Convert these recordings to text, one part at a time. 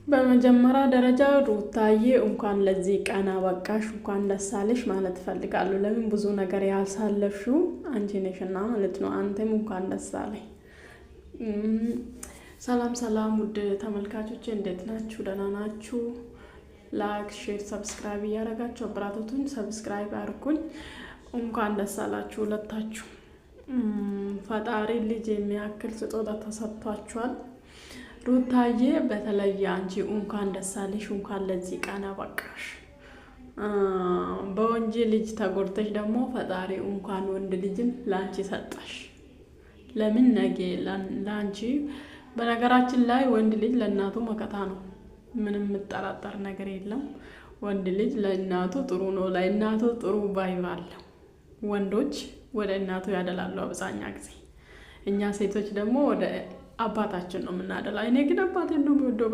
በመጀመሪያ ደረጃ ሩታዬ እንኳን ለዚህ ቀን አበቃሽ፣ እንኳን ደስ አለሽ ማለት እፈልጋለሁ። ለምን ብዙ ነገር ያሳለፍሽው አንቺ ነሽና ማለት ነው። አንተም እንኳን ደስ አለሽ። ሰላም ሰላም፣ ውድ ተመልካቾች እንዴት ናችሁ? ደህና ናችሁ? ላይክ፣ ሼር፣ ሰብስክራይብ እያደረጋችሁ አብራቶቱን ሰብስክራይብ አድርጉኝ። እንኳን ደስ አላችሁ ሁለታችሁ። ፈጣሪ ልጅ የሚያክል ስጦታ ተሰጥቷችኋል። ሩታዬ በተለይ አንቺ እንኳን ደስ አለሽ፣ እንኳን ለዚህ ቀን አበቃሽ። በወንጀል ልጅ ተጎድተሽ ደግሞ ፈጣሪ እንኳን ወንድ ልጅን ላንቺ ሰጣሽ። ለምን ነገ ላንቺ በነገራችን ላይ ወንድ ልጅ ለእናቱ መከታ ነው። ምንም የምጠራጠር ነገር የለም። ወንድ ልጅ ለእናቱ ጥሩ ነው። ለእናቱ ጥሩ ቫይብ አለው። ወንዶች ወደ እናቱ ያደላሉ አብዛኛ ጊዜ። እኛ ሴቶች ደግሞ ወደ አባታችን ነው የምናደላ። እኔ ግን አባቴን ነው የሚወደው።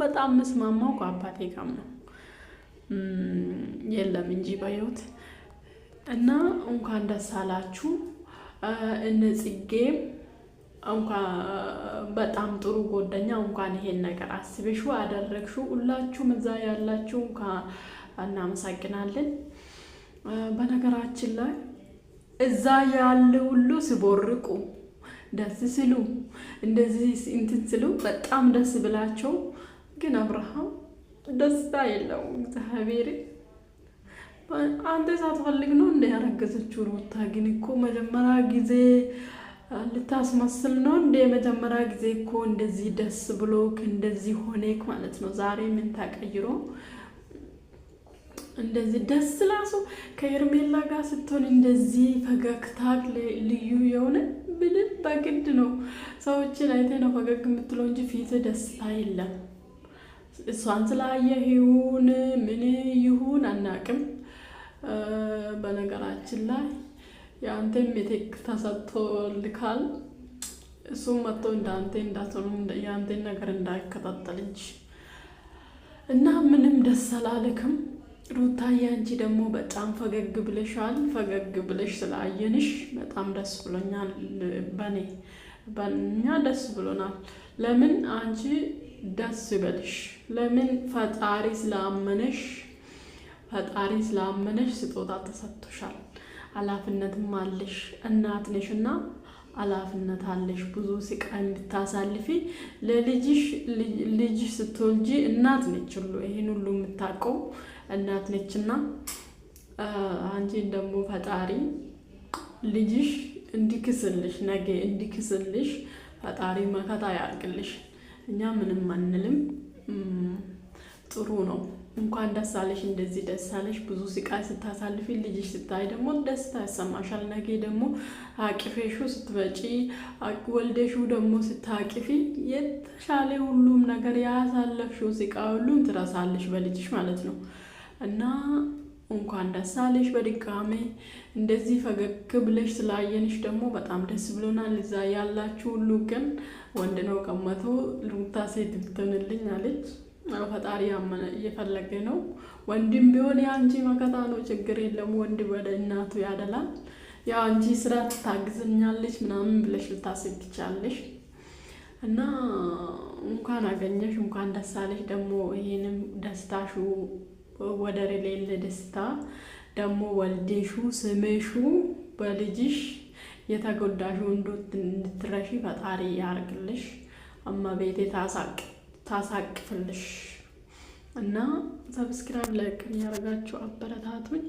በጣም መስማማው ከአባቴ ጋር ነው የለም እንጂ በህይወት እና እንኳን ደስ አላችሁ። እነ ጽጌም እንኳን በጣም ጥሩ ጎደኛ እንኳን ይሄን ነገር አስበሽው አደረግሽው። ሁላችሁም እዛ ያላችሁ እንኳን እናመሰግናለን። በነገራችን ላይ እዛ ያለ ሁሉ ሲቦርቁ ደስ ሲሉ እንደዚህ እንትን ሲሉ በጣም ደስ ብላቸው፣ ግን አብርሃም ደስታ የለውም። እግዚአብሔር አንተ ሳትፈልግ ነው እንደ ያረገዘችው ሩታ። ግን እኮ መጀመሪያ ጊዜ ልታስመስል ነው እንደ መጀመሪያ ጊዜ እኮ እንደዚህ ደስ ብሎክ እንደዚህ ሆነክ ማለት ነው። ዛሬ ምን ተቀይሮ እንደዚህ ደስ ላሱ ከኤርሜላ ጋር ስትሆን እንደዚህ ፈገግታ ልዩ የሆነ ብልን በግድ ነው ሰዎችን አይተ ነው ፈገግ የምትለው እንጂ ፊት ደስታ የለም። እሷን ስላየህ ይሁን ምን ይሁን አናቅም። በነገራችን ላይ የአንተም ሜቴክ ተሰጥቶልካል። እሱም መጥቶ እንዳንተ እንዳትሆኑ የአንተን ነገር እንዳይከታተል እንጂ እና ምንም ደስ አላለክም። ሩታዬ አንቺ ደግሞ በጣም ፈገግ ብለሻል። ፈገግ ብለሽ ስላየንሽ በጣም ደስ ብሎኛል። በእኛ ደስ ብሎናል። ለምን አንቺ ደስ ይበልሽ? ለምን ፈጣሪ ስላመነሽ ስጦታ ተሰጥቶሻል። ኃላፊነትም አለሽ። እናት ነሽና ኃላፊነት አለሽ። ብዙ ስቃይ እንድታሳልፊ ልጅሽ ስትወልጂ እናት ነች ሁሉ ይሄን ሁሉ የምታውቀው እናት ነችና አንቺን ደግሞ ፈጣሪ ልጅሽ እንዲክስልሽ ነገ እንዲክስልሽ ፈጣሪ መከታ ያርግልሽ። እኛ ምንም አንልም። ጥሩ ነው። እንኳን ደስ አለሽ። እንደዚህ ደስ አለሽ። ብዙ ስቃይ ስታሳልፊ ልጅሽ ስታይ ደግሞ ደስታ ያሰማሻል። ነገ ደግሞ አቅፌሹ ስትበጪ ወልደሹ ደግሞ ስታቅፊ የተሻለ ሁሉም ነገር ያሳለፍሽው ስቃይ ሁሉም ትረሳለሽ በልጅሽ ማለት ነው። እና እንኳን ደስ አለሽ በድጋሜ። እንደዚህ ፈገግ ብለሽ ስላየንሽ ደግሞ በጣም ደስ ብሎናል። እዛ ያላችሁ ሁሉ ግን ወንድ ነው ቀመቶ ሩታ ሴት ብትሆንልኝ አለች። ፈጣሪ ያመነ እየፈለገ ነው። ወንድም ቢሆን የአንቺ መከታ ነው፣ ችግር የለም። ወንድ ወደ እናቱ ያደላል። ያው አንቺ ስራ ታግዘኛለች ምናምን ብለሽ ልታስብ ትቻለሽ። እና እንኳን አገኘሽ፣ እንኳን ደስ አለሽ። ደግሞ ይሄንም ደስታሹ ወደር የሌለ ደስታ ደግሞ ወልዴሹ ስሜሹ በልጅሽ የተጎዳሹ እንድትረሺ ፈጣሪ ያርግልሽ። እመቤቴ ታሳቅፍልሽ። እና ሰብስክራይብ ላይክ ያደርጋችሁ አበረታቱኝ።